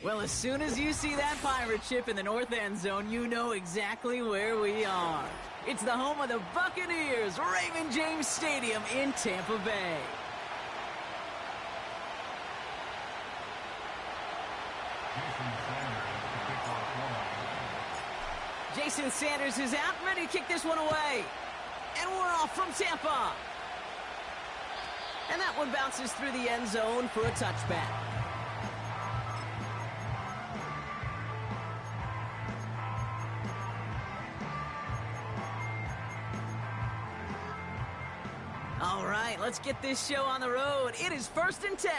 Well, as soon as you see that pirate ship in the north end zone, you know exactly where we are. It's the home of the Buccaneers, Raymond James Stadium in Tampa Bay. Jason Sanders is out, ready to kick this one away. And we're off from Tampa. And that one bounces through the end zone for a touchback. All right, let's get this show on the road. It is 1st and 10.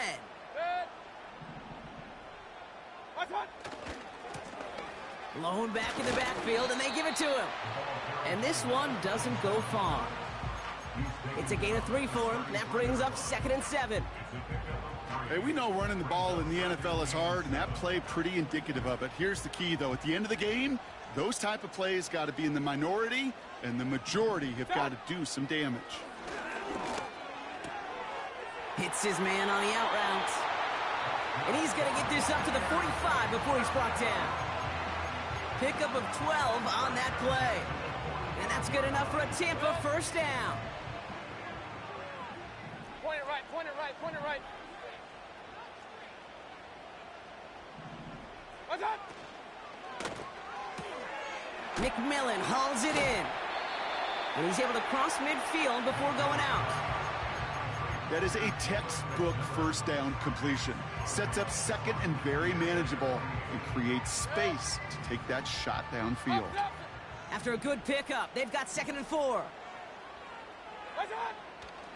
Blown back in the backfield, and they give it to him. And this one doesn't go far. It's a gain of 3 for him. That brings up 2nd and 7. Hey, we know running the ball in the NFL is hard, and that play pretty indicative of it. Here's the key, though. At the end of the game, those type of plays got to be in the minority, and the majority have got to do some damage. Hits his man on the out route. And he's going to get this up to the 45 before he's brought down. Pickup of 12 on that play. And that's good enough for a Tampa first down. Point it right, point it right, point it right. What's up? McMillan hauls it in. And he's able to cross midfield before going out. That is a textbook first down completion. Sets up second and very manageable and creates space to take that shot downfield. After a good pickup, they've got 2nd and 4.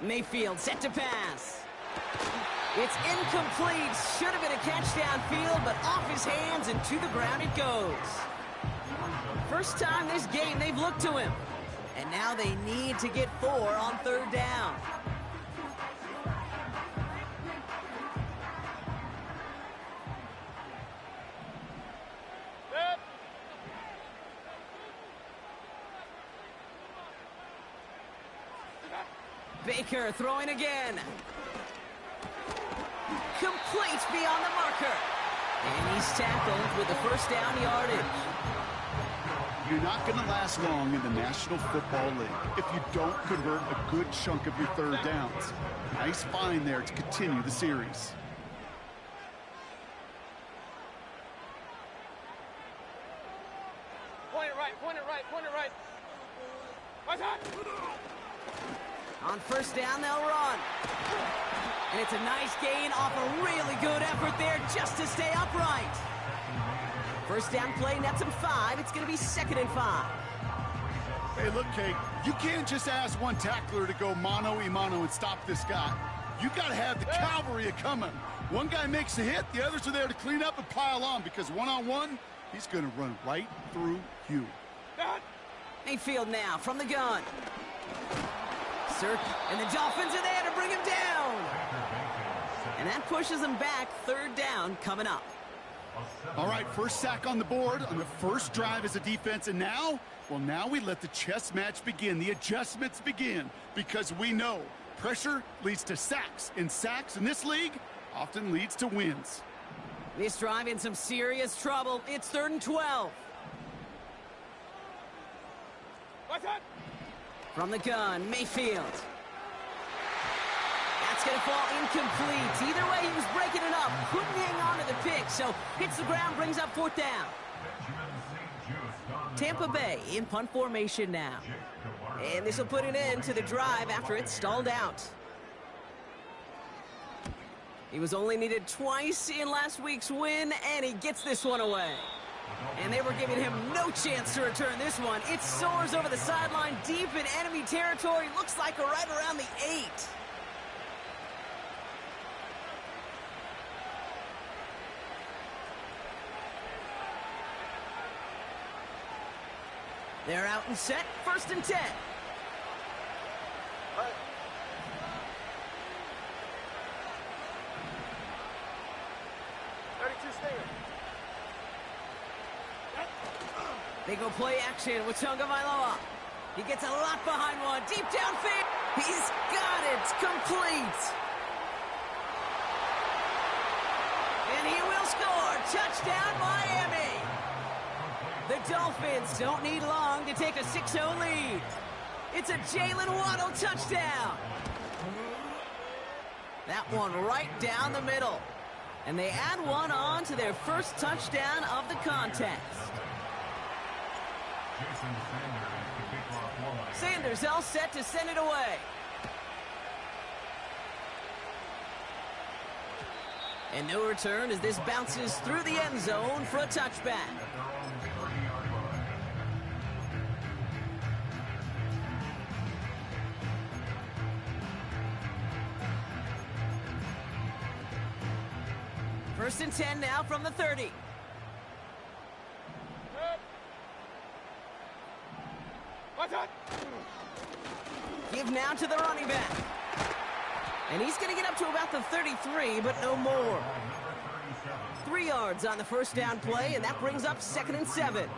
Mayfield set to pass. It's incomplete. Should have been a catch downfield, but off his hands and to the ground it goes. First time this game they've looked to him. And now they need to get 4 on 3rd down. Baker throwing again. Complete beyond the marker. And he's tackled with the first down yardage. You're not going to last long in the National Football League if you don't convert a good chunk of your 3rd downs. Nice find there to continue the series. Point it right, point it right, point it right. What's up? On first down, they'll run. And it's a nice gain off a really good effort there just to stay upright. First down play nets him 5. It's going to be 2nd and 5. Hey, look, Kate, you can't just ask one tackler to go mano-a-mano and stop this guy. You got to have the cavalry coming. One guy makes a hit, the others are there to clean up and pile on because one-on-one, he's going to run right through you. Mayfield now from the gun. And the Dolphins are there to bring him down. And that pushes him back. 3rd down coming up. All right, first sack on the board on the first drive as a defense. And now, well, now we let the chess match begin. The adjustments begin because we know pressure leads to sacks. And sacks in this league often leads to wins. This drive in some serious trouble. It's 3rd and 12. What's up? From the gun, Mayfield. That's going to fall incomplete. Either way, he was breaking it up. Couldn't hang on to the pick, so hits the ground, brings up 4th down. Tampa Bay in punt formation now. And this will put an end to the drive after it stalled out. He was only needed twice in last week's win, and he gets this one away. And they were giving him no chance to return this one. It soars over the sideline deep in enemy territory. Looks like right around the 8. They're out and set. 1st and 10. They go play action with Tagovailoa. He gets a lot behind one. Deep downfield. He's got it. Complete. And he will will score. Touchdown, Miami. The Dolphins don't need long to take a 6-0 lead. It's a Jalen Waddle touchdown. That one right down the middle. And they add one on to their first touchdown of the contest. Sanders all set to send it away. And no return as this bounces through the end zone for a touchback. First and 10 now from the 30. Give now to the running back. And he's going to get up to about the 33, but no more. 3 yards on the first down play, and that brings up 2nd and 7.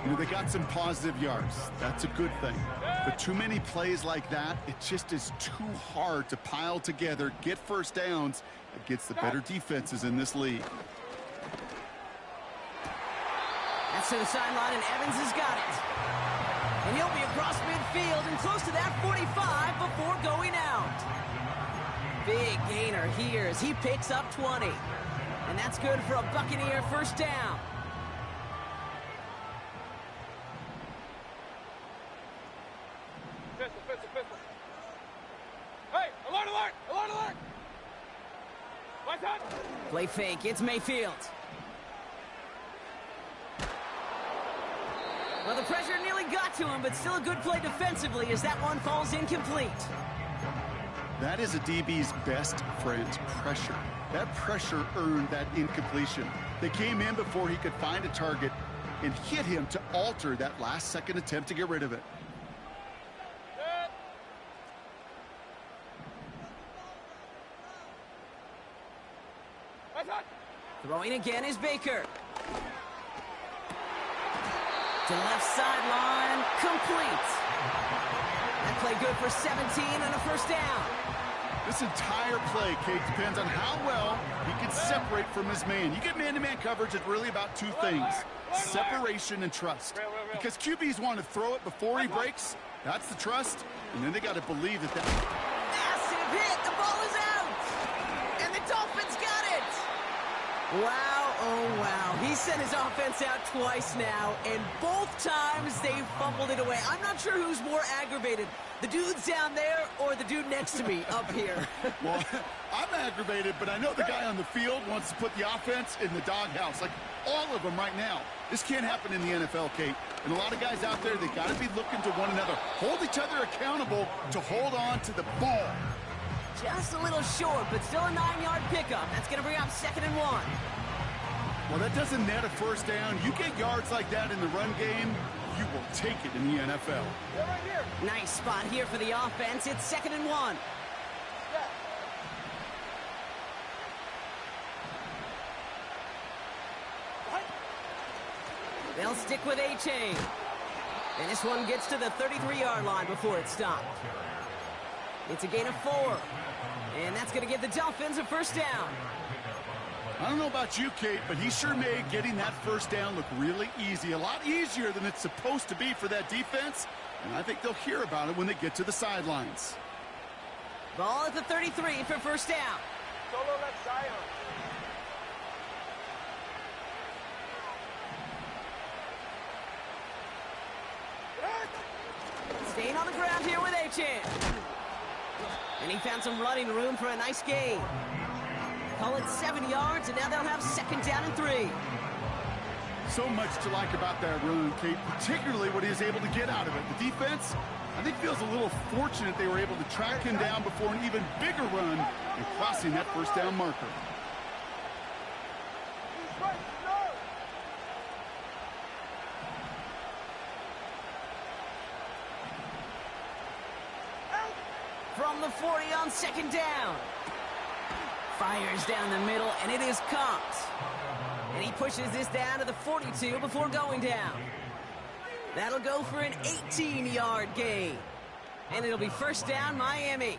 You know, they got some positive yards. That's a good thing. But too many plays like that, it just is too hard to pile together, get first downs against the better defenses in this league. That's to the sideline, and Evans has got it. And he'll be across midfield and close to that 45 before going out. Big gainer here as he picks up 20. And that's good for a Buccaneer first down. Pistol. Hey, alert, alert, alert, alert. Right on. Play fake, it's Mayfield. Well, the pressure nearly got to him, but still a good play defensively as that one falls incomplete. That is a DB's best friend, pressure. That pressure earned that incompletion. They came in before he could find a target and hit him to alter that last-second attempt to get rid of it. Throwing again is Baker. To the left sideline, complete. That play good for 17 and a first down. This entire play, Kate, depends on how well he can separate from his man. You get man-to-man coverage, it's really about 2 things, separation and trust. Because QBs want to throw it before he breaks. That's the trust. And then they got to believe that Massive hit. The ball is out. And the Dolphins got it. Wow, oh wow. He sent his offense out twice now, and both times they fumbled it away. I'm not sure who's more aggravated, the dudes down there or the dude next to me up here. Well, I'm aggravated, but I know the guy on the field wants to put the offense in the doghouse, like all of them right now. This can't happen in the NFL, Kate. And a lot of guys out there, they got to be looking to one another. Hold each other accountable to hold on to the ball. Just a little short, but still a 9-yard pickup. That's going to bring up 2nd and 1. Well, that doesn't net a first down. You get yards like that in the run game, you will take it in the NFL. Right here. Nice spot here for the offense. It's 2nd and 1. They'll stick with A-Chain. And this one gets to the 33-yard line before it's stopped. It's a gain of 4. And that's going to give the Dolphins a first down. I don't know about you, Kate, but he sure made getting that first down look really easy. A lot easier than it's supposed to be for that defense. And I think they'll hear about it when they get to the sidelines. Ball at the 33 for first down. Solo left side. Staying on the ground here with A-Chain. And he found some running room for a nice gain. Call it 7 yards, and now they'll have 2nd down and 3. So much to like about that run, Kate, particularly what he was able to get out of it. The defense, I think, feels a little fortunate they were able to track him down before an even bigger run and crossing that first down marker. From the 40 on 2nd down. Fires down the middle, and it is caught. And he pushes this down to the 42 before going down. That'll go for an 18-yard gain. And it'll be first down, Miami.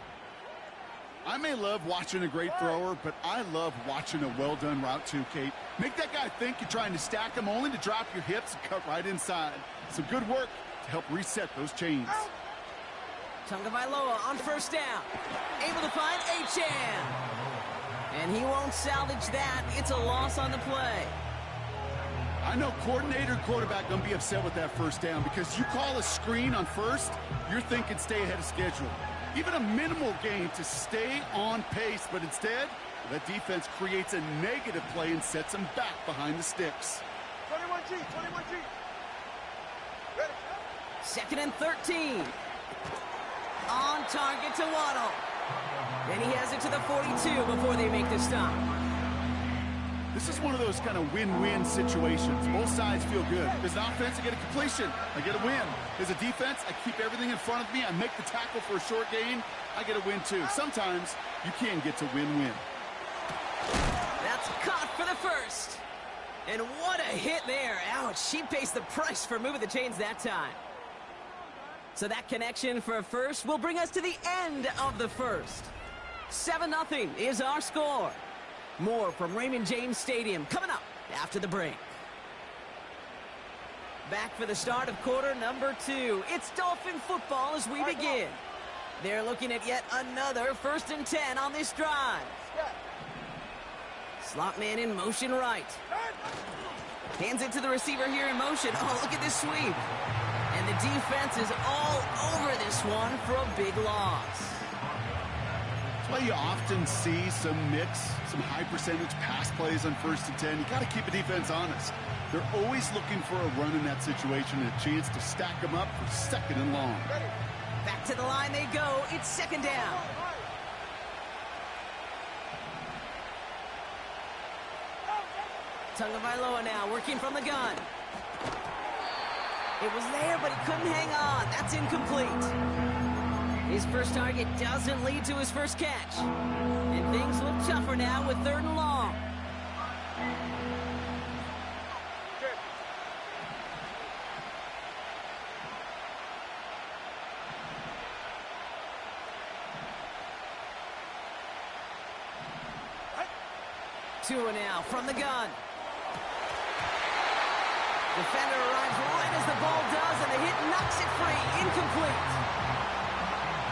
I may love watching a great thrower, but I love watching a well-done route too, Kate. Make that guy think you're trying to stack him only to drop your hips and cut right inside. Some good work to help reset those chains. Tagovailoa on first down. Able to find Achane. And he won't salvage that. It's a loss on the play. I know coordinator and quarterback going to be upset with that first down because you call a screen on first, you're thinking stay ahead of schedule. Even a minimal gain to stay on pace, but instead, that defense creates a negative play and sets them back behind the sticks. 21G, 21G. Ready. 2nd and 13. On target to Waddle. And he has it to the 42 before they make the stop. This is one of those kind of win-win situations. Both sides feel good. As an offense, I get a completion. I get a win. As a defense, I keep everything in front of me. I make the tackle for a short gain. I get a win, too. Sometimes you can get to win-win. That's caught for the first. And what a hit there. Ouch, she pays the price for moving the chains that time. So that connection for a first will bring us to the end of the first. 7-0 is our score. More from Raymond James Stadium coming up after the break. Back for the start of quarter number 2. It's Dolphin football as we begin. They're looking at yet another 1st and 10 on this drive. Slot man in motion right. Hands it to the receiver here in motion. Oh, look at this sweep. And the defense is all over this one for a big loss. That's why you often see some mix, some high percentage pass plays on 1st and 10. You got to keep a defense honest. They're always looking for a run in that situation and a chance to stack them up for 2nd and long. Back to the line they go. It's 2nd down. Tagovailoa now working from the gun. It was there, but he couldn't hang on. That's incomplete. His first target doesn't lead to his first catch. And things look tougher now with 3rd and long. Tua now from the gun. Defender arrives right as the ball does, and the hit knocks it free. Incomplete.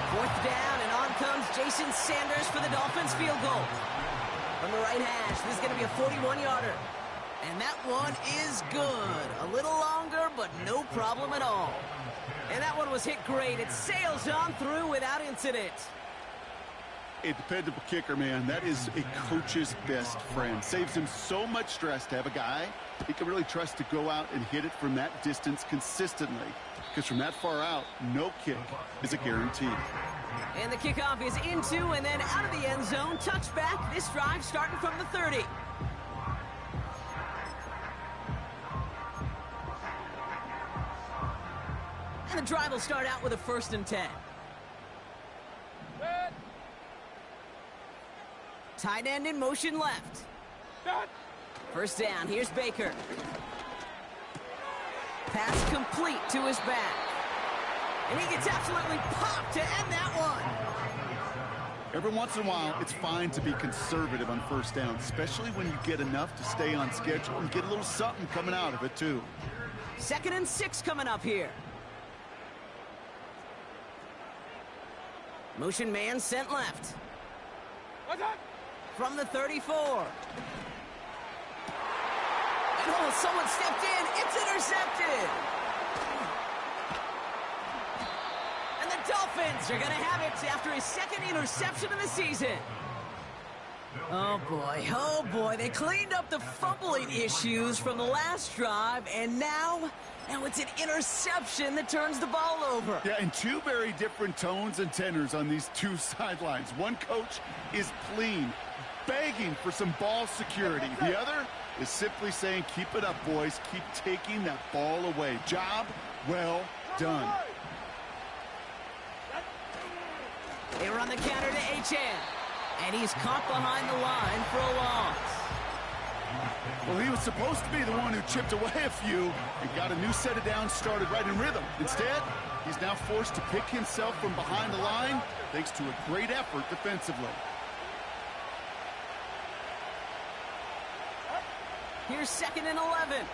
4th down, and on comes Jason Sanders for the Dolphins field goal. From the right hash, this is going to be a 41-yarder. And that one is good. A little longer, but no problem at all. And that one was hit great. It sails on through without incident. A dependable kicker, man. That is a coach's best friend. Saves him so much stress to have a guy he can really trust to go out and hit it from that distance consistently. Because from that far out, no kick is a guarantee. And the kickoff is into and then out of the end zone. Touchback. This drive starting from the 30. And the drive will start out with a 1st and 10. Tight end in motion left. 1st down. Here's Baker. Pass complete to his back. And he gets absolutely popped to end that one. Every once in a while, it's fine to be conservative on 1st down, especially when you get enough to stay on schedule and get a little something coming out of it, too. 2nd and 6 coming up here. Motion man sent left. From the 34. And oh, someone stepped in. It's intercepted. And the Dolphins are going to have it after his 2nd interception of the season. Oh, boy. They cleaned up the fumbling issues from the last drive, and now it's an interception that turns the ball over. Yeah, and 2 very different tones and tenors on these 2 sidelines. One coach is clean, begging for some ball security. The other is simply saying, keep it up, boys. Keep taking that ball away. Job well done. They run the counter to Achane. And he's caught behind the line for a loss. Well, he was supposed to be the one who chipped away a few and got a new set of downs started right in rhythm. Instead, he's now forced to pick himself from behind the line thanks to a great effort defensively. Here's 2nd and 11.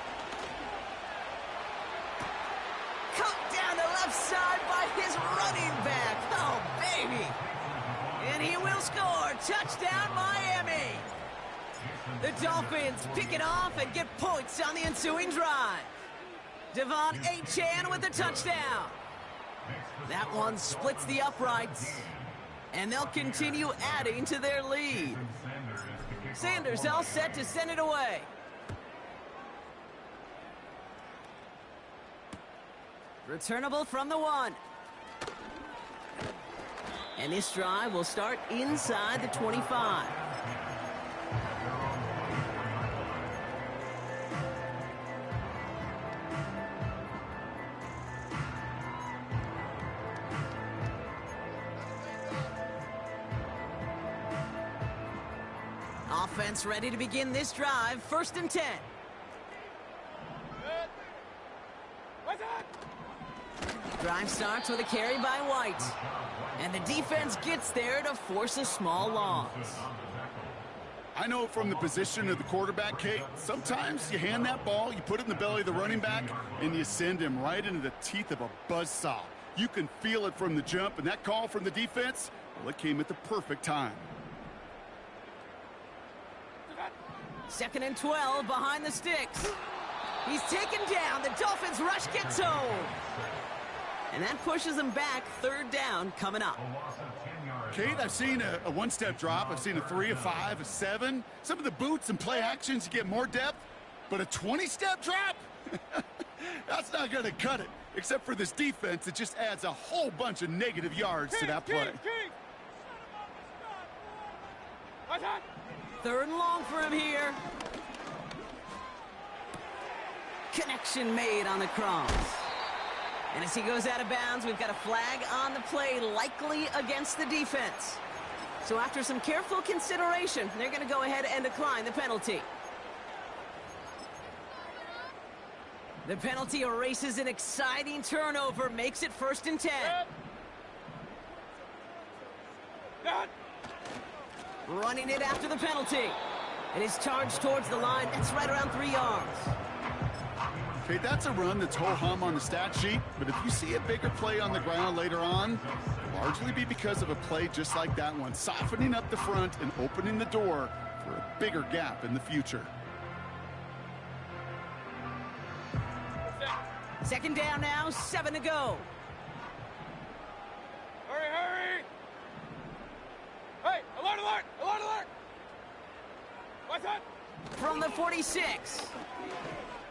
Cut down the left side by his running back. Oh, baby. And he will score. Touchdown, Miami. The Dolphins pick it off and get points on the ensuing drive. Devon Achane with the touchdown. That one splits the uprights, and they'll continue adding to their lead. Sanders all set to send it away. Returnable from the 1. And this drive will start inside the 25. Offense ready to begin this drive. 1st and 10. Drive starts with a carry by White. And the defense gets there to force a small loss. I know from the position of the quarterback, Kate, sometimes you hand that ball, you put it in the belly of the running back, and you send him right into the teeth of a buzzsaw. You can feel it from the jump, and that call from the defense, well, it came at the perfect time. 2nd and 12 behind the sticks. He's taken down. The Dolphins rush gets home. And that pushes them back. 3rd down coming up. Kate, I've seen a one-step drop. I've seen a 3, a 5, a 7. Some of the boots and play actions, you get more depth. But a 20-step drop? That's not going to cut it. Except for this defense, it just adds a whole bunch of negative yards to that play. 3rd and long for him here. Connection made on the cross. And as he goes out of bounds, we've got a flag on the play, likely against the defense. So after some careful consideration, they're going to go ahead and decline the penalty. The penalty erases an exciting turnover, makes it 1st and 10. Running it after the penalty. And he's charged towards the line. It's right around 3 yards. Okay, that's a run that's ho-hum on the stat sheet, but if you see a bigger play on the ground later on, it'll largely be because of a play just like that one, softening up the front and opening the door for a bigger gap in the future. 2nd down now, 7 to go. Hurry, hurry! Hey, alert, alert, alert, alert! What's that? From the 46.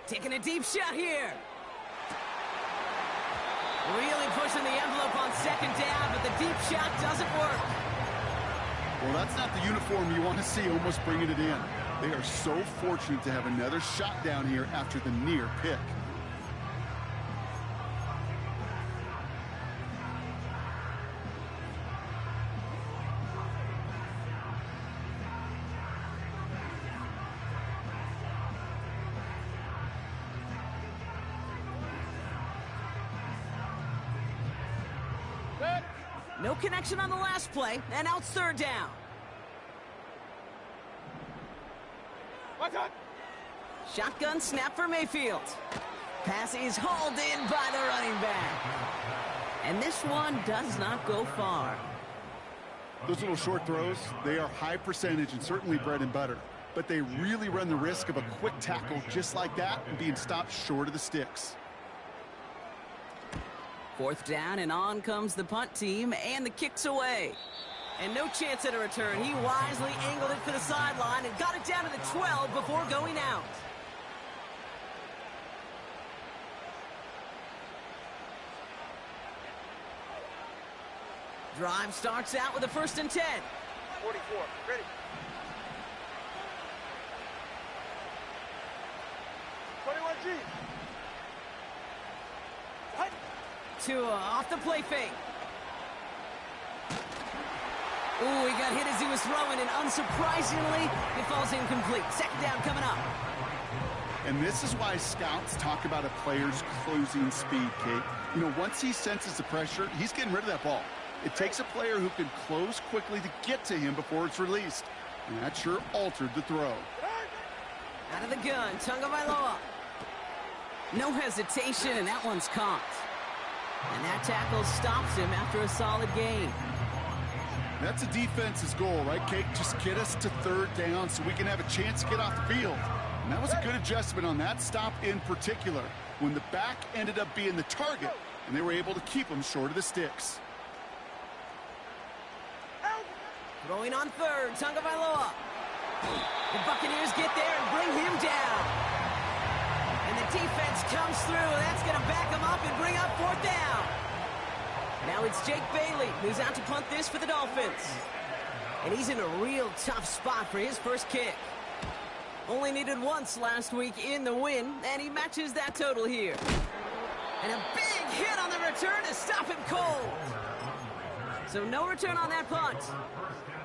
Taking a deep shot here. Really pushing the envelope on 2nd down, but the deep shot doesn't work. Well, that's not the uniform you want to see almost bringing it in. They are so fortunate to have another shot down here after the near pick. No connection on the last play, and now it's 3rd down. What's that? Shotgun snap for Mayfield. Pass is hauled in by the running back. And this one does not go far. Those little short throws, they are high percentage and certainly bread and butter. But they really run the risk of a quick tackle just like that and being stopped short of the sticks. 4th down, and on comes the punt team, and the kick's away. And no chance at a return. He wisely angled it for the sideline and got it down to the 12 before going out. Drive starts out with a 1st and 10. 44, ready. G. Tua off the play fake. Ooh, he got hit as he was throwing, and unsurprisingly, it falls incomplete. Second down coming up. And this is why scouts talk about a player's closing speed, Kate. You know, once he senses the pressure, he's getting rid of that ball. It takes a player who can close quickly to get to him before it's released. And that sure altered the throw. Out of the gun, Tagovailoa. No hesitation, and that one's caught. And that tackle stops him after a solid gain. That's a defense's goal, right, Kate? Just get us to third down so we can have a chance to get off the field. And that was a good adjustment on that stop in particular, when the back ended up being the target, and they were able to keep him short of the sticks. Throwing on third, Tagovailoa. The Buccaneers get there and bring him down. And the defense comes through. That's going to back him up and bring up fourth down. Now it's Jake Bailey who's out to punt this for the Dolphins. And he's in a real tough spot for his first kick. Only needed once last week in the win, and he matches that total here. And a big hit on the return to stop him cold. So no return on that punt.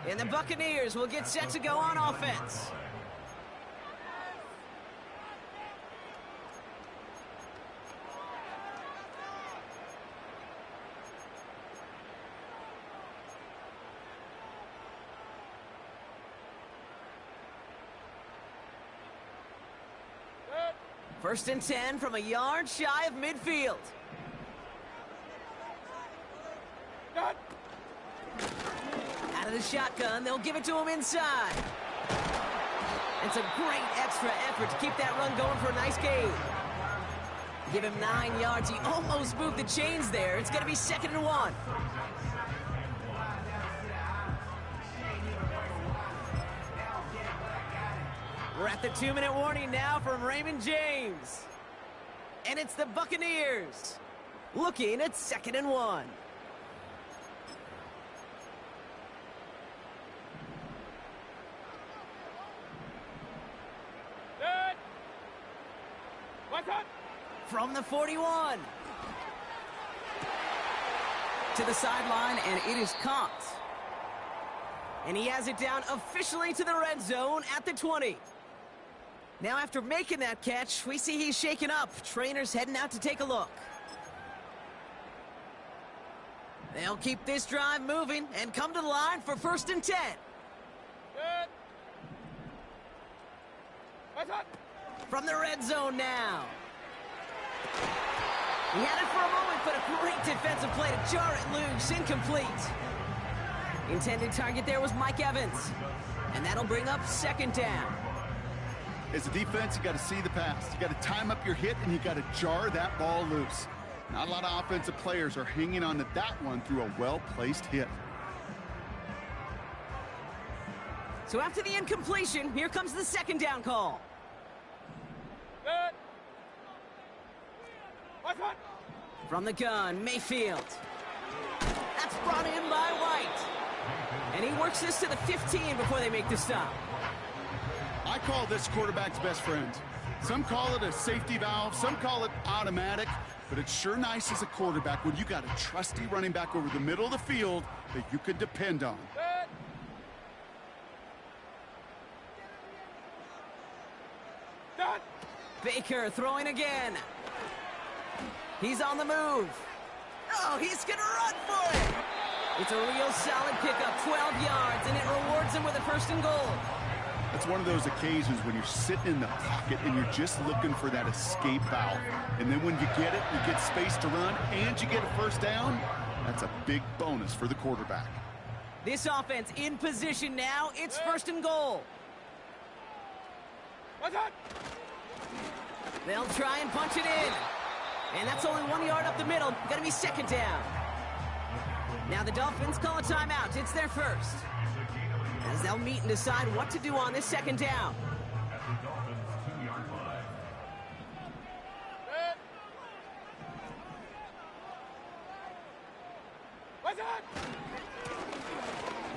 And the Buccaneers will get set to go on offense. First and 10 from a yard shy of midfield. Out of the shotgun, they'll give it to him inside. It's a great extra effort to keep that run going for a nice gain. Give him 9 yards. He almost moved the chains there. It's going to be 2nd and 1. We're at the 2-minute warning now from Raymond James. And it's the Buccaneers looking at 2nd and 1. From the 41. To the sideline, and it is caught. And he has it down officially to the red zone at the 20. Now after making that catch, we see he's shaken up. Trainers heading out to take a look. They'll keep this drive moving and come to the line for 1st and 10. From the red zone now. He had it for a moment, but a great defensive play to jar it loose. Incomplete. Intended target there was Mike Evans. And that'll bring up 2nd down. As a defense, you got to see the pass. You got to time up your hit, and you got to jar that ball loose. Not a lot of offensive players are hanging on to that one through a well-placed hit. So after the incompletion, here comes the 2nd down call. From the gun, Mayfield. That's brought in by White. And he works this to the 15 before they make the stop. I call this quarterback's best friend. Some call it a safety valve, some call it automatic, but it's sure nice as a quarterback when you got a trusty running back over the middle of the field that you can depend on. Baker throwing again. He's on the move. Oh, he's going to run for it. It's a real solid pickup, 12 yards, and it rewards him with a 1st and goal. It's one of those occasions when you're sitting in the pocket and you're just looking for that escape valve. And then when you get it, you get space to run, and you get a 1st down. That's a big bonus for the quarterback. This offense in position now. It's 1st and goal. They'll try and punch it in. And that's only 1 yard up the middle. Gonna be 2nd down. Now the Dolphins call a timeout. It's their first. As they'll meet and decide what to do on this 2nd down.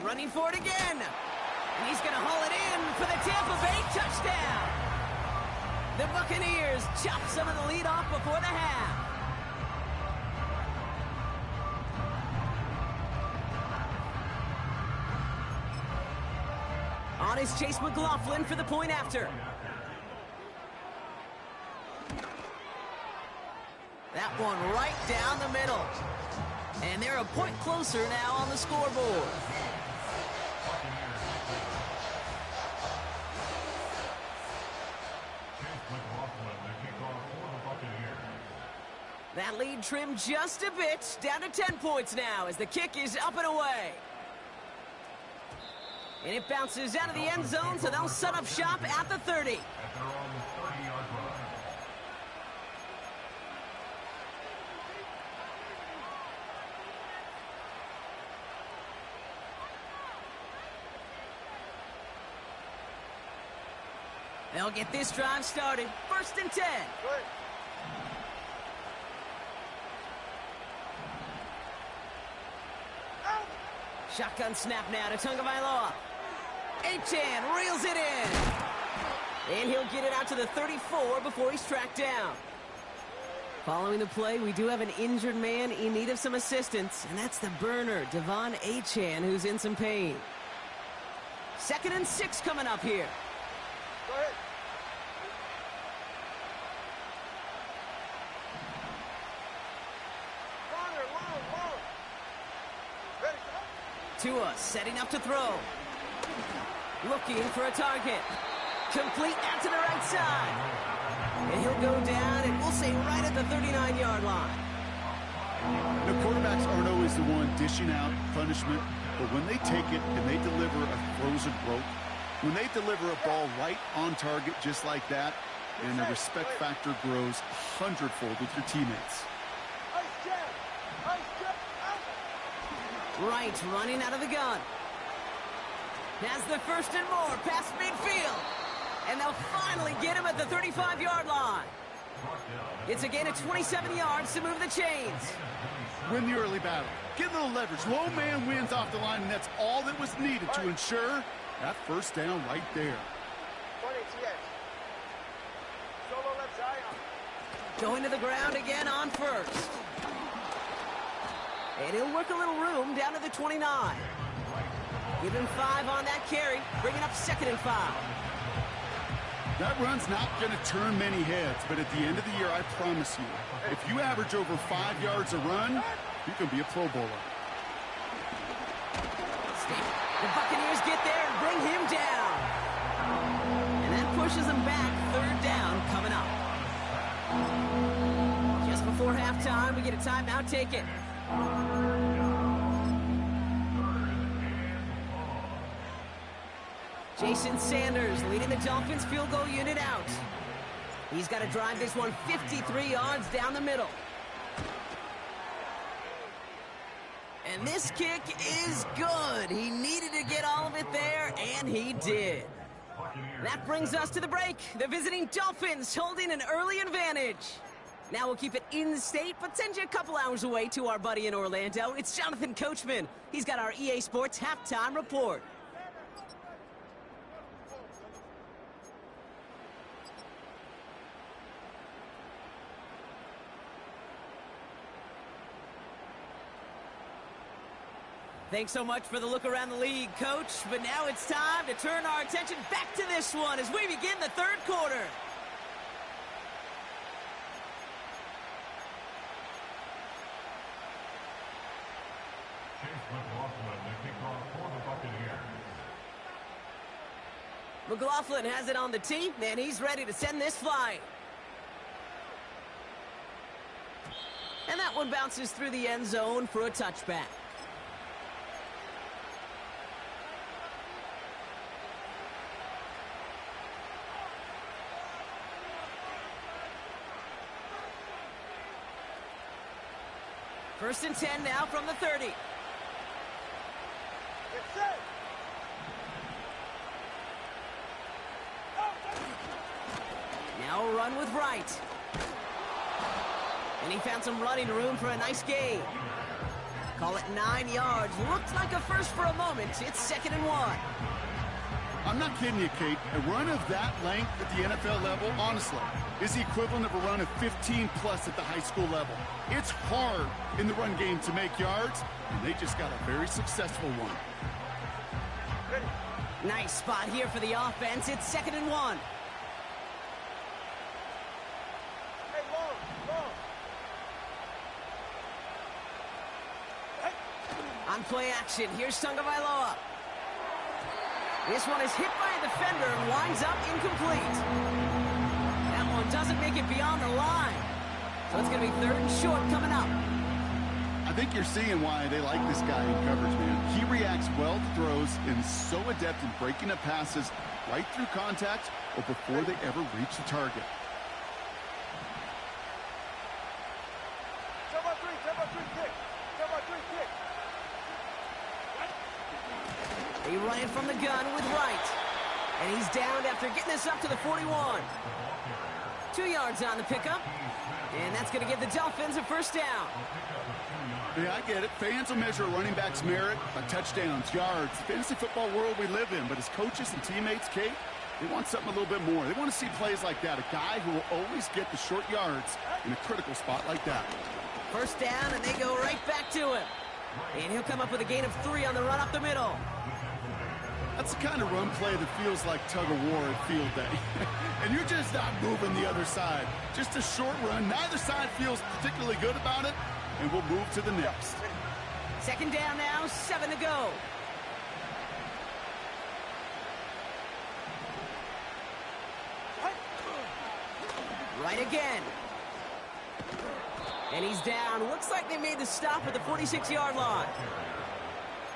Running for it again. And he's gonna haul it in for the Tampa Bay touchdown. The Buccaneers chop some of the lead off before the half. is Chase McLaughlin for the point after. That one right down the middle. And they're a point closer now on the scoreboard. That lead trimmed just a bit, down to 10 points now as the kick is up and away. And it bounces out of the end zone, so they'll set up shop at the 30. They'll get this drive started. 1st and 10. Good. Shotgun snap now to Tagovailoa. Achane reels it in. And he'll get it out to the 34 before he's tracked down. Following the play, we do have an injured man in need of some assistance, and that's the burner, Devon Achane, who's in some pain. 2nd and 6 coming up here. Go ahead. Long. Ready, go. Tua setting up to throw. Looking for a target. Complete out to the right side. And he'll go down, and we'll say right at the 39-yard line. The quarterbacks aren't always the one dishing out punishment, but when they take it and they deliver a frozen rope, when they deliver a ball right on target just like that, and the respect factor grows 100-fold with your teammates. Right, running out of the gun. Has the 1st and more past midfield. And they'll finally get him at the 35-yard line. It's a gain of 27 yards to move the chains. Win the early battle. Get a little leverage. Low man wins off the line, and that's all that was needed to ensure that 1st down right there. Solo left side. Going to the ground again on 1st. And he'll work a little room down to the 29. Give him 5 on that carry, bringing up 2nd and 5. That run's not going to turn many heads, but at the end of the year, I promise you, if you average over 5 yards a run, you can be a Pro Bowler. The Buccaneers get there and bring him down. And that pushes them back. 3rd down coming up. Just before halftime, we get a timeout taken. Jason Sanders leading the Dolphins field goal unit out. He's got to drive this one 53 yards down the middle. And this kick is good. He needed to get all of it there, and he did. That brings us to the break. The visiting Dolphins holding an early advantage. Now we'll keep it in state, but send you a couple hours away to our buddy in Orlando. It's Jonathan Coachman. He's got our EA Sports halftime report. Thanks so much for the look around the league, Coach. But now it's time to turn our attention back to this one as we begin the 3rd quarter. McLaughlin has it on the tee, and he's ready to send this flying. And that one bounces through the end zone for a touchback. First and 10 now from the 30. Get set. Now a run with Wright. And he found some running room for a nice gain. Call it 9 yards. Looks like a first for a moment. It's 2nd and 1. I'm not kidding you, Kate. A run of that length at the NFL level, honestly, is the equivalent of a run of 15-plus at the high school level. It's hard in the run game to make yards, and they just got a very successful one. Ready. Nice spot here for the offense. It's 2nd and 1. Hey, long. On play action, here's Tagovailoa. This one is hit by a defender and winds up incomplete. That one doesn't make it beyond the line. So it's going to be 3rd and short coming up. I think you're seeing why they like this guy in coverage, man. He reacts well to throws and is so adept in breaking up passes right through contact or before they ever reach the target. Tempo 3 kick. They run it from the gun with Wright. And he's downed after getting this up to the 41. 2 yards on the pickup. And that's going to give the Dolphins a 1st down. Yeah, I get it. Fans will measure a running back's merit by touchdowns, yards, the fantasy football world we live in. But as coaches and teammates, Kate, they want something a little bit more. They want to see plays like that. A guy who will always get the short yards in a critical spot like that. 1st down, and they go right back to him. And he'll come up with a gain of 3 on the run up the middle. That's the kind of run play that feels like tug-of-war at field day. And you're just not moving the other side. Just a short run. Neither side feels particularly good about it. And we'll move to the next. 2nd down now, 7 to go. Right again. And he's down. Looks like they made the stop at the 46-yard line.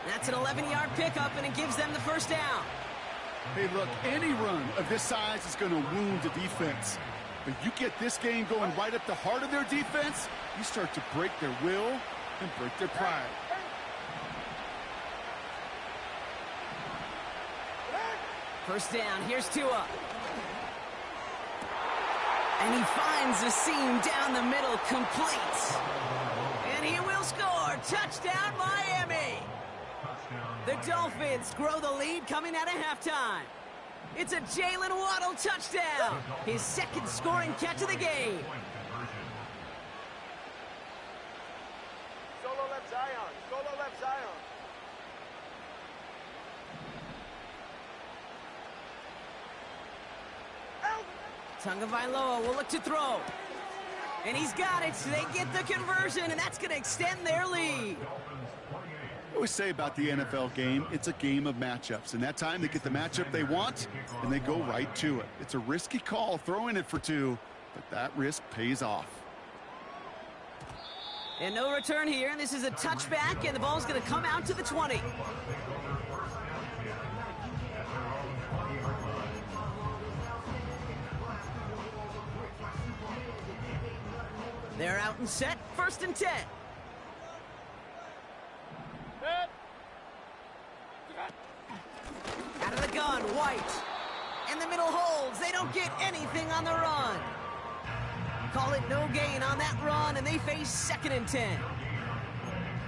That's an 11-yard pickup, and it gives them the 1st down. Hey, look, any run of this size is going to wound the defense. But you get this game going right up the heart of their defense, you start to break their will and break their pride. First down, here's Tua. And he finds the seam down the middle, complete. And he will score. Touchdown, Miami. The Dolphins grow the lead coming out of halftime. It's a Jalen Waddle touchdown. His 2nd scoring catch of the game. Solo left Zion. Tagovailoa will look to throw. And he's got it, so they get the conversion, and that's going to extend their lead. I always say about the NFL game, it's a game of matchups. And that time they get the matchup they want, and they go right to it. It's a risky call throwing it for 2, but that risk pays off. And no return here, and this is a touchback, and the ball's going to come out to the 20. They're out and set, 1st and 10. Out of the gun, White. And the middle holds. They don't get anything on the run. Call it no gain on that run, and they face 2nd and 10.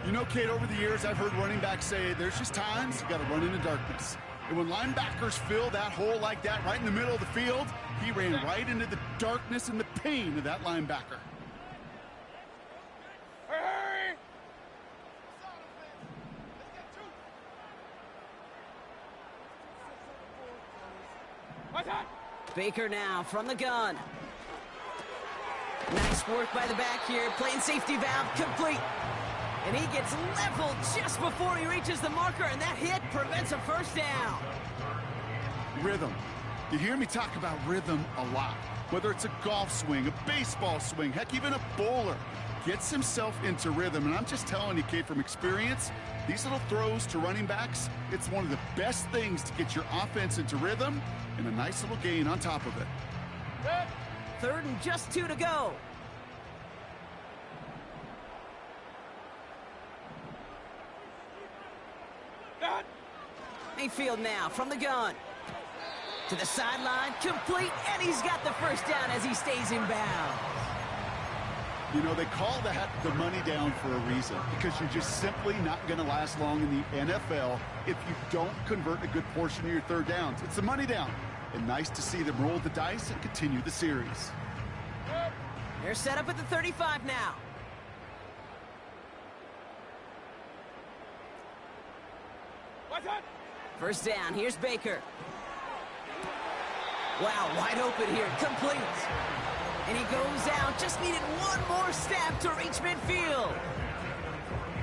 You know, Kate, over the years, I've heard running backs say there's just times you got to run in the darkness. And when linebackers fill that hole like that right in the middle of the field, he ran right into the darkness and the pain of that linebacker. Hurry! Baker now from the gun. Nice work by the back here. Playing safety valve complete. And he gets leveled just before he reaches the marker, and that hit prevents a 1st down. Rhythm. You hear me talk about rhythm a lot. Whether it's a golf swing, a baseball swing, heck, even a bowler gets himself into rhythm. And I'm just telling you, Kate, from experience, these little throws to running backs, it's one of the best things to get your offense into rhythm and a nice little gain on top of it. 3rd and just 2 to go. Mayfield now from the gun. To the sideline, complete, and he's got the 1st down as he stays in bounds. You know, they call that the money down for a reason, because you're just simply not going to last long in the NFL if you don't convert a good portion of your 3rd downs. It's the money down. And nice to see them roll the dice and continue the series. They're set up at the 35 now. First down, here's Baker. Wow, wide open here, complete. And he goes out, just needed one more step to reach midfield.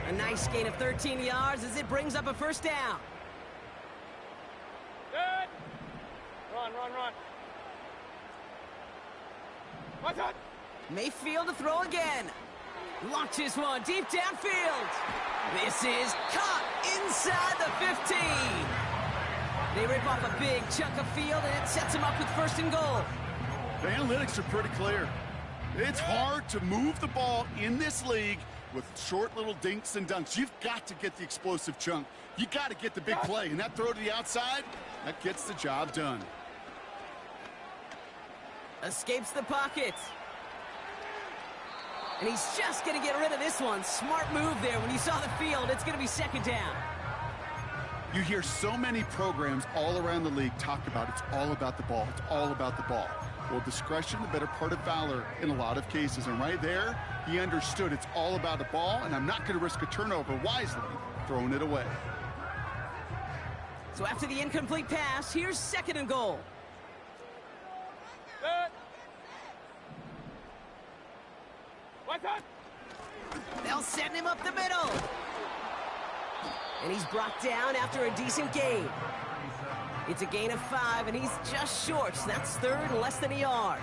A nice gain of 13 yards as it brings up a first down. Good. Run. Watch out. Mayfield to throw again. Launches one deep downfield. This is caught inside the 15. They rip off a big chunk of field, and it sets him up with first and goal. The analytics are pretty clear. It's hard to move the ball in this league with short little dinks and dunks. You've got to get the explosive chunk. You got to get the big play, and that throw to the outside, that gets the job done. Escapes the pocket. And he's just going to get rid of this one. Smart move there. When you saw the field, it's going to be second down. You hear so many programs all around the league talk about it's all about the ball. It's all about the ball. Well, discretion, the better part of valor in a lot of cases. And right there, he understood it's all about the ball, and I'm not going to risk a turnover wisely, throwing it away. So after the incomplete pass, here's second and goal. Good. Watch out. They'll send him up the middle. And he's brought down after a decent gain. It's a gain of 5, and he's just short. So that's third and less than a yard.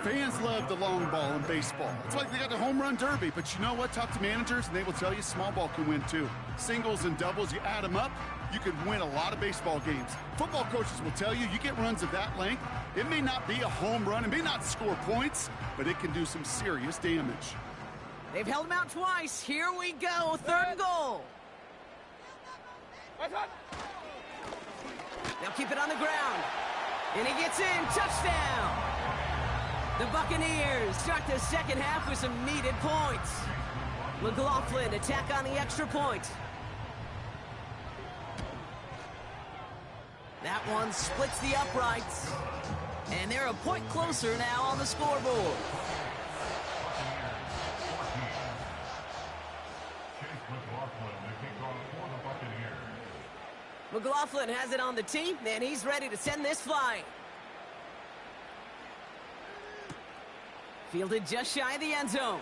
Fans love the long ball in baseball. It's like they got the home run derby. But you know what? Talk to managers, and they will tell you small ball can win too. Singles and doubles, you add them up, you can win a lot of baseball games. Football coaches will tell you get runs of that length. It may not be a home run. It may not score points, but it can do some serious damage. They've held him out twice. Here we go. Third and goal. They'll keep it on the ground. And he gets in. Touchdown. The Buccaneers start the second half with some needed points. McLaughlin attack on the extra point. That one splits the uprights. And they're a point closer now on the scoreboard. McLaughlin has it on the tee, and he's ready to send this flying. Fielded just shy of the end zone.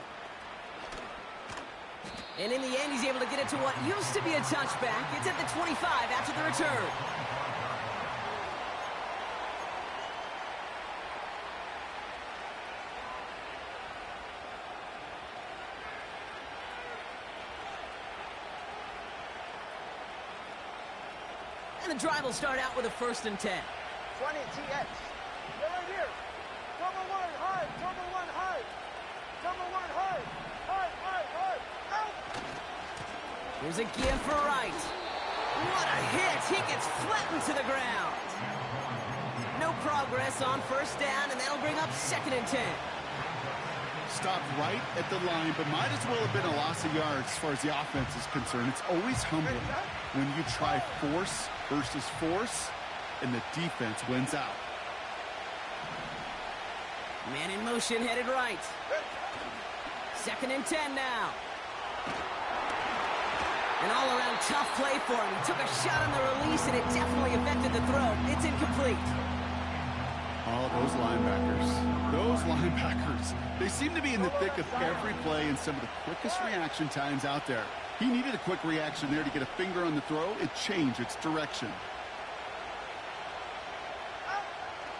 And in the end, he's able to get it to what used to be a touchback. It's at the 25 after the return. And the drive will start out with a 1st and 10. 20 TX. They're right here. Number 1, high. Number 1, high. Number 1, high. High. Out. Here's a give for Wright. What a hit. He gets flattened to the ground. No progress on 1st down, and that'll bring up 2nd and 10. Stopped right at the line, but might as well have been a loss of yards as far as the offense is concerned. It's always humbling when you try force versus force, and the defense wins out. Man in motion, headed right. 2nd and 10 now. An all-around tough play for him. He took a shot on the release, and it definitely affected the throw. It's incomplete. Oh, those linebackers, they seem to be in the thick of every play and some of the quickest reaction times out there. He needed a quick reaction there to get a finger on the throw. It changed its direction.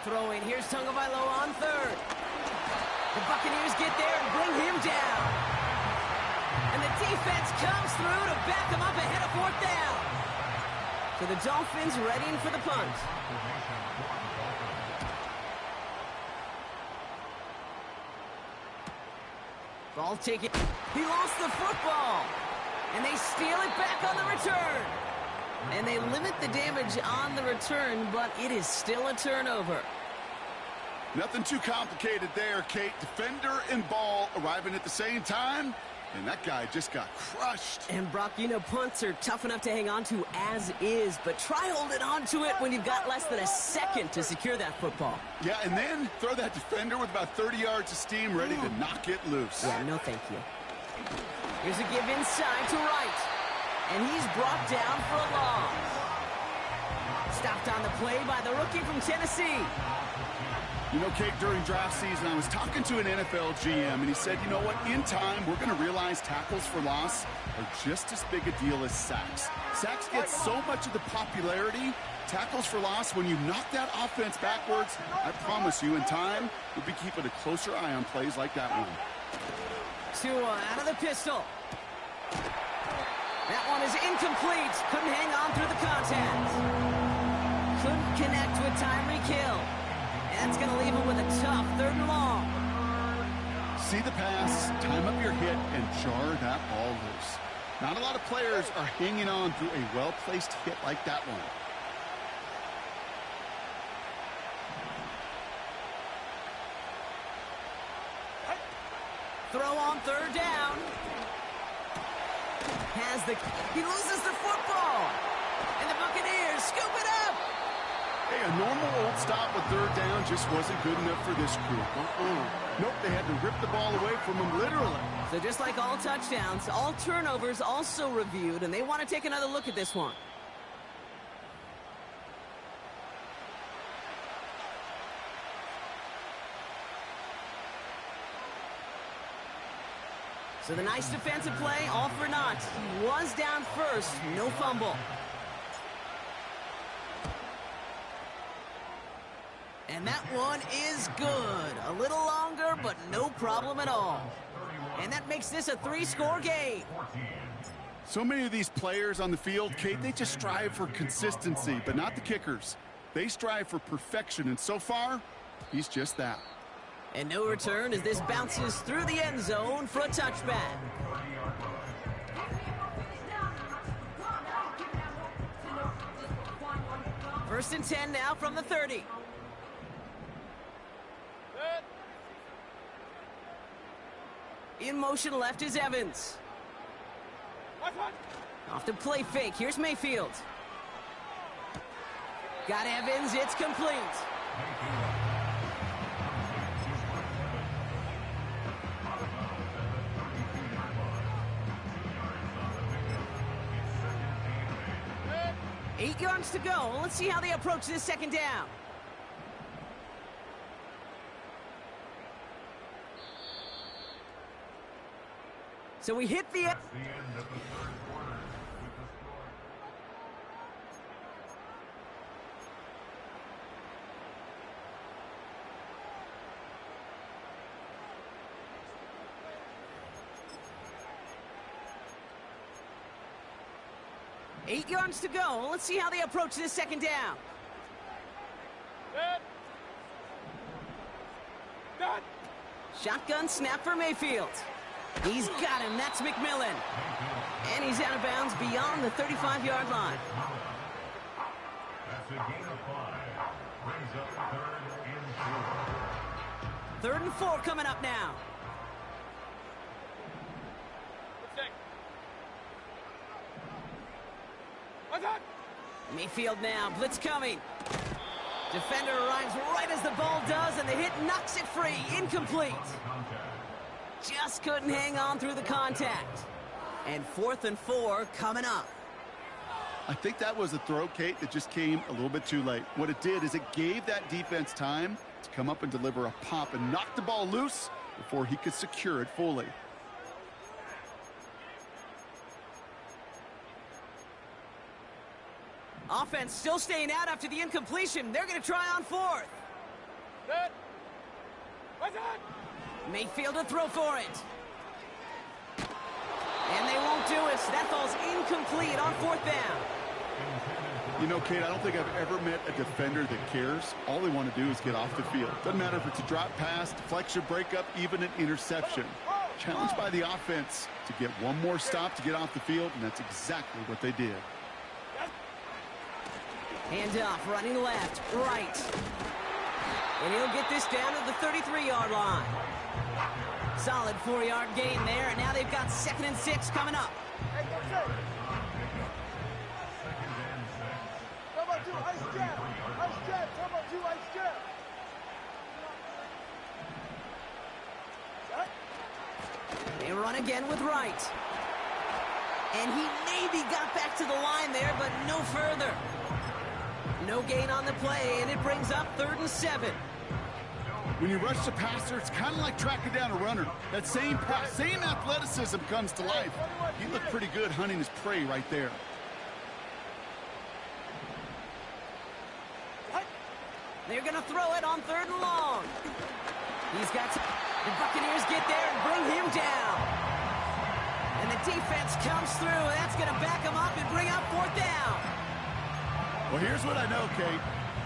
Throwing, here's Tagovailoa on 3rd. The Buccaneers get there and bring him down. And the defense comes through to back him up ahead of 4th down. So the Dolphins readying for the punt. Ball taken. He lost the football. And they steal it back on the return. And they limit the damage on the return, but it is still a turnover. Nothing too complicated there, Kate. Defender and ball arriving at the same time, and that guy just got crushed. And Brock, you know punts are tough enough to hang on to as is, but try holding on to it when you've got less than a second to secure that football. Yeah, and then throw that defender with about 30 yards of steam ready to knock it loose. Yeah, no thank you. Here's a give inside to Wright. And he's brought down for a loss. Stopped on the play by the rookie from Tennessee. You know, Kate, during draft season, I was talking to an NFL GM, and he said, you know what, in time, we're going to realize tackles for loss are just as big a deal as sacks. Sacks get so much of the popularity. Tackles for loss, when you knock that offense backwards, I promise you, in time, we'll be keeping a closer eye on plays like that one. Tua out of the pistol. That one is incomplete. Couldn't hang on through the contact. Couldn't connect with Tyreek Hill. And that's going to leave him with a tough 3rd and long. See the pass, time up your hit, and jar that ball loose. Not a lot of players are hanging on through a well-placed hit like that one. Throw on 3rd down. He loses the football. And the Buccaneers scoop it up. Hey, a normal old stop with 3rd down just wasn't good enough for this crew. Nope, they had to rip the ball away from him, literally. So just like all touchdowns, all turnovers also reviewed, and they want to take another look at this one. So the nice defensive play, all for naught. He was down first, no fumble. And that one is good. A little longer, but no problem at all. And that makes this a 3-score game. So many of these players on the field, Kate, they just strive for consistency, but not the kickers. They strive for perfection, and so far, he's just that. And no return as this bounces through the end zone for a touchback. First and 10 now from the 30. In motion left is Evans. Off to play fake. Here's Mayfield. Got Evans. It's complete. Eight yards to go. Let's see how they approach this 2nd down. So we hit the... That's the end of the 3rd quarter with the score. Eight yards to go. Let's see how they approach this 2nd down. Shotgun snap for Mayfield. He's got him. That's McMillan. And he's out of bounds beyond the 35-yard line. That's a gain of 5. Brings up 3rd and 4. 3rd and 4 coming up now. Mayfield now. Blitz coming. Defender arrives right as the ball does, and the hit knocks it free. Incomplete. Just couldn't hang on through the contact. And 4th and 4 coming up. I think that was a throw, Kate, that just came a little bit too late. What it did is it gave that defense time to come up and deliver a pop and knock the ball loose before he could secure it fully. Offense still staying out after the incompletion. They're going to try on 4th. Mayfield to throw for it. And they won't do it. That ball's incomplete on 4th down. You know, Kate, I don't think I've ever met a defender that cares. All they want to do is get off the field. Doesn't matter if it's a drop pass, deflection, breakup, even an interception. Challenged by the offense to get one more stop to get off the field, and that's exactly what they did. Hand off, running left, right. And he'll get this down to the 33-yard line. Solid 4-yard gain there, and now they've got 2nd and 6 coming up. Hey, that's it. Come on, 2, ice jab. Ice jab. Come on, 2, ice jab. They run again with Wright. And he maybe got back to the line there, but no further. No gain on the play, and it brings up 3rd and 7. When you rush the passer, it's kind of like tracking down a runner. That same pass, same athleticism comes to life. He looked pretty good hunting his prey right there. They're going to throw it on 3rd and long. He's got to... The Buccaneers get there and bring him down. And the defense comes through, and that's going to back him up and bring up 4th down. Well, here's what I know, Kate.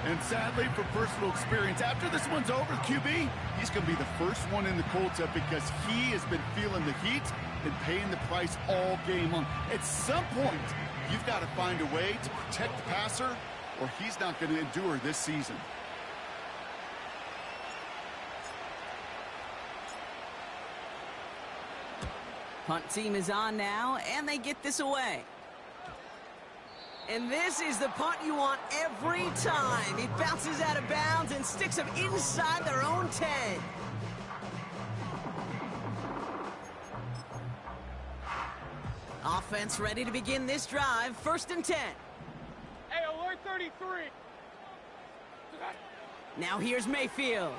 And sadly, from personal experience, after this one's over, QB, he's going to be the first one in the cold tub because he has been feeling the heat and paying the price all game long. At some point, you've got to find a way to protect the passer, or he's not going to endure this season. Punt team is on now, and they get this away. And this is the punt you want every time. He bounces out of bounds and sticks them inside their own 10. Offense ready to begin this drive. 1st and 10. Hey, alert 33. Now here's Mayfield.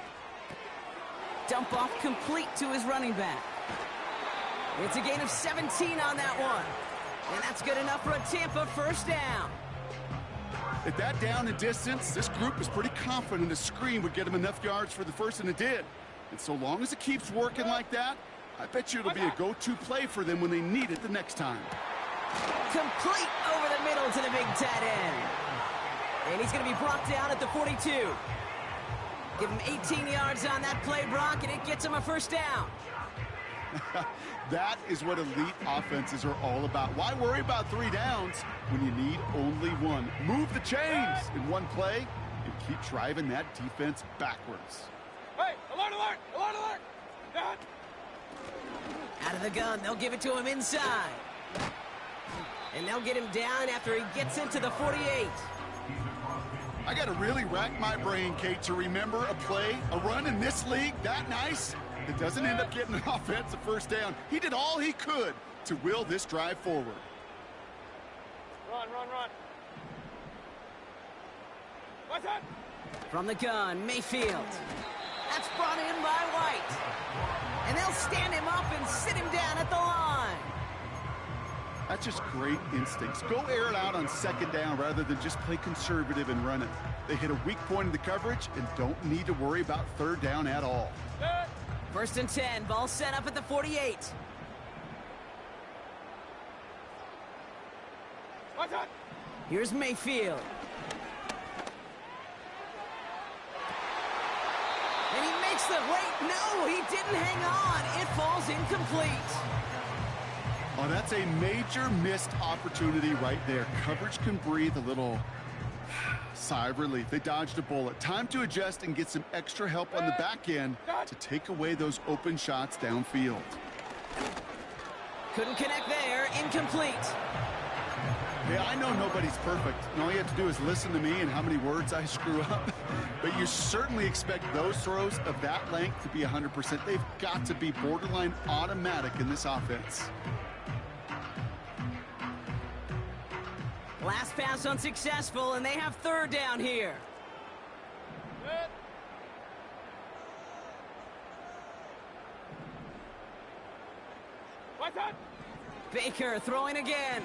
Dump off complete to his running back. It's a gain of 17 on that one. And that's good enough for a Tampa 1st down. At that down and distance, this group is pretty confident a screen would get them enough yards for the first, and it did. And so long as it keeps working like that, I bet you it'll be a go-to play for them when they need it the next time. Complete over the middle to the big tight end. And he's going to be brought down at the 42. Give him 18 yards on that play, Brock, and it gets him a 1st down. That is what elite offenses are all about. Why worry about 3 downs when you need only 1? Move the chains in one play and keep driving that defense backwards. Hey, alert, alert, alert, alert. Dad. Out of the gun, they'll give it to him inside. And they'll get him down after he gets into the 48. I got to really rack my brain, Kate, to remember a play, a run in this league that nice. It doesn't end up getting an offensive 1st down. He did all he could to will this drive forward. Run, run, run. What's that? From the gun, Mayfield. That's brought in by White. And they'll stand him up and sit him down at the line. That's just great instincts. Go air it out on 2nd down rather than just play conservative and run it. They hit a weak point in the coverage and don't need to worry about 3rd down at all. 1st and 10, ball set up at the 48. What's that? Here's Mayfield. And he makes the wait. No, he didn't hang on. It falls incomplete. Oh, that's a major missed opportunity right there. Coverage can breathe a little sigh of relief. They dodged a bullet. Time to adjust and get some extra help on the back end to take away those open shots downfield. Couldn't connect there. Incomplete. Yeah, I know nobody's perfect, and all you have to do is listen to me and how many words I screw up. But you certainly expect those throws of that length to be 100%. They've got to be borderline automatic in this offense. Last pass unsuccessful, and they have 3rd down here. Good. What's that? Baker throwing again.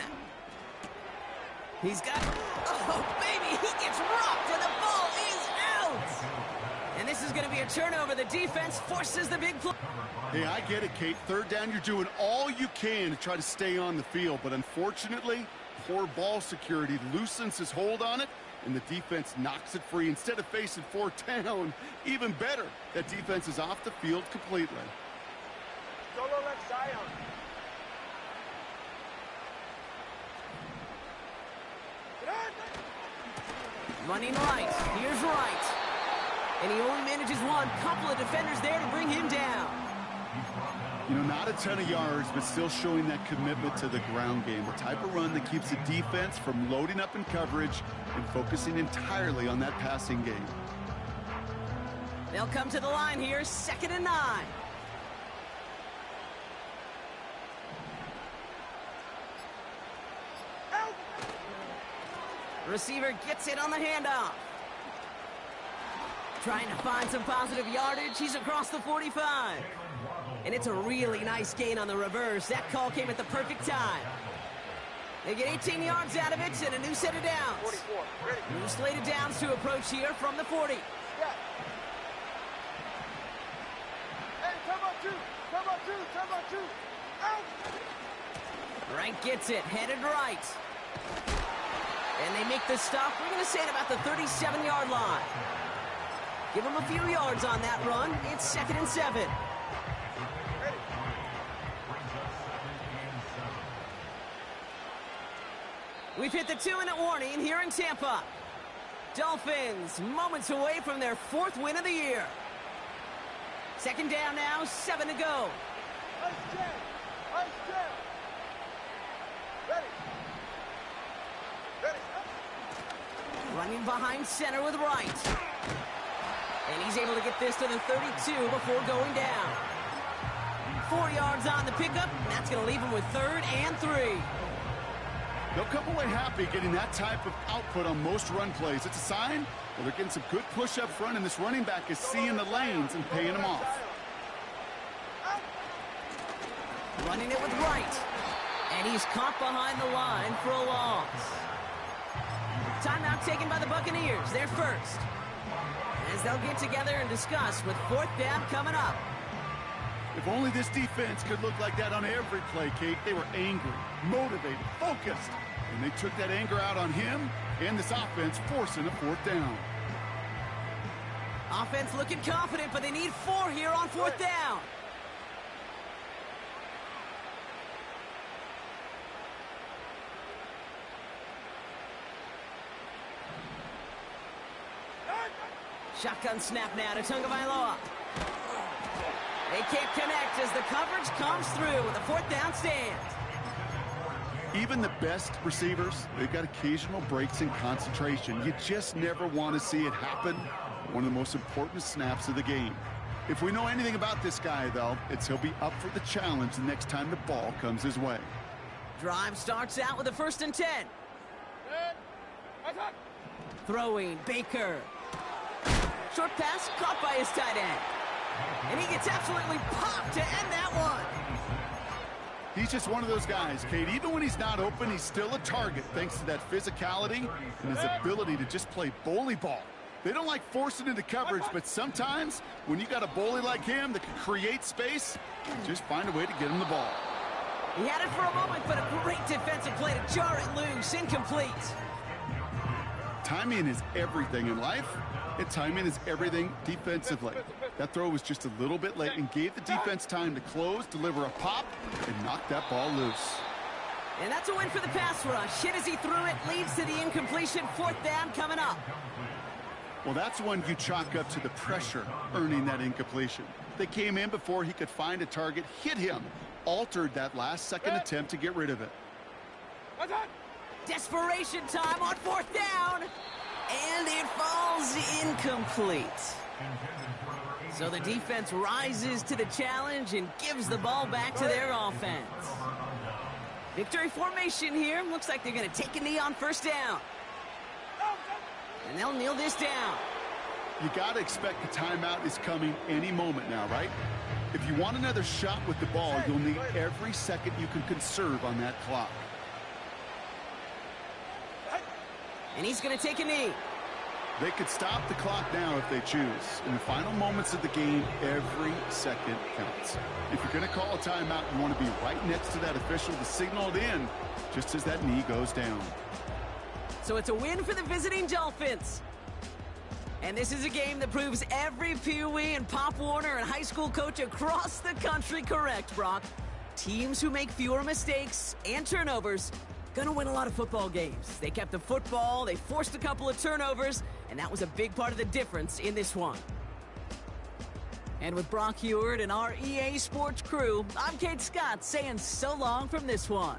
He's got... Oh, baby, he gets rocked, and the ball is out. And this is going to be a turnover. The defense forces the big play. Hey, I get it, Kate. 3rd down, you're doing all you can to try to stay on the field. But unfortunately, poor ball security loosens his hold on it, and the defense knocks it free. Instead of facing 4th down, even better, that defense is off the field completely. Solo left Zion. Running right. Here's Wright. And he only manages one. Couple of defenders there to bring him down. You know, not a ton of yards, but still showing that commitment to the ground game. The type of run that keeps the defense from loading up in coverage and focusing entirely on that passing game. They'll come to the line here. 2nd and 9. Receiver gets it on the handoff. Trying to find some positive yardage. He's across the 45. And it's a really nice gain on the reverse. That call came at the perfect time. They get 18 yards out of it and a new set of downs. 44, ready. New slate of downs to approach here from the 40. Yeah. Hey, time out two. Time out two. Time out two. Out. Rank gets it, headed right. And they make the stop, we're going to say at about the 37-yard line. Give them a few yards on that run. It's 2nd and 7. Ready. We've hit the 2-minute warning here in Tampa. Dolphins moments away from their 4th win of the year. 2nd down now, 7 to go. Ice jam. Ice jam. Ready. Ready. Running behind center with Wright. And he's able to get this to the 32 before going down. 4 yards on the pickup, and that's going to leave him with 3rd and 3. They'll come away happy getting that type of output on most run plays. It's a sign that they're getting some good push up front, and this running back is seeing the lanes and paying them off. Running it with Wright. And he's caught behind the line for a loss. Timeout taken by the Buccaneers. They're first. As they'll get together and discuss with 4th down coming up. If only this defense could look like that on every play, Kate. They were angry, motivated, focused. And they took that anger out on him and this offense, forcing a 4th down. Offense looking confident, but they need 4 here on 4th down. Shotgun snap now to Tagovailoa. They can't connect as the coverage comes through with a 4th down stand. Even the best receivers, they've got occasional breaks in concentration. You just never want to see it happen. One of the most important snaps of the game. If we know anything about this guy, though, it's he'll be up for the challenge the next time the ball comes his way. Drive starts out with a 1st and 10. Throwing Baker. Short pass caught by his tight end. And he gets absolutely popped to end that one. He's just one of those guys, Kate. Even when he's not open, he's still a target thanks to that physicality and his ability to just play bully ball. They don't like forcing into coverage, but sometimes when you got a bully like him that can create space, just find a way to get him the ball. He had it for a moment, but a great defensive play to jar it loose. Incomplete. Timing is everything in life, and timing is everything defensively. That throw was just a little bit late and gave the defense time to close, deliver a pop, and knock that ball loose. And that's a win for the pass rush. Hit as he threw it, leads to the incompletion. 4th down coming up. Well, that's one you chalk up to the pressure earning that incompletion. They came in before he could find a target, hit him, altered that last-second attempt to get rid of it. Desperation time on 4th down. And it falls incomplete. So the defense rises to the challenge and gives the ball back to their offense. Victory formation here. Looks like they're going to take a knee on 1st down. And they'll kneel this down. You got to expect the timeout is coming any moment now, right? If you want another shot with the ball, you'll need every second you can conserve on that clock. And he's going to take a knee. They could stop the clock now if they choose. In the final moments of the game, every second counts. If you're going to call a timeout, you want to be right next to that official to signal it in just as that knee goes down. So it's a win for the visiting Dolphins. And this is a game that proves every Pee Wee and Pop Warner and high school coach across the country correct, Brock. Teams who make fewer mistakes and turnovers gonna win a lot of football games. They kept the football, they forced a couple of turnovers, and that was a big part of the difference in this one. And with Brock Huard and our EA Sports crew, I'm Kate Scott saying so long from this one.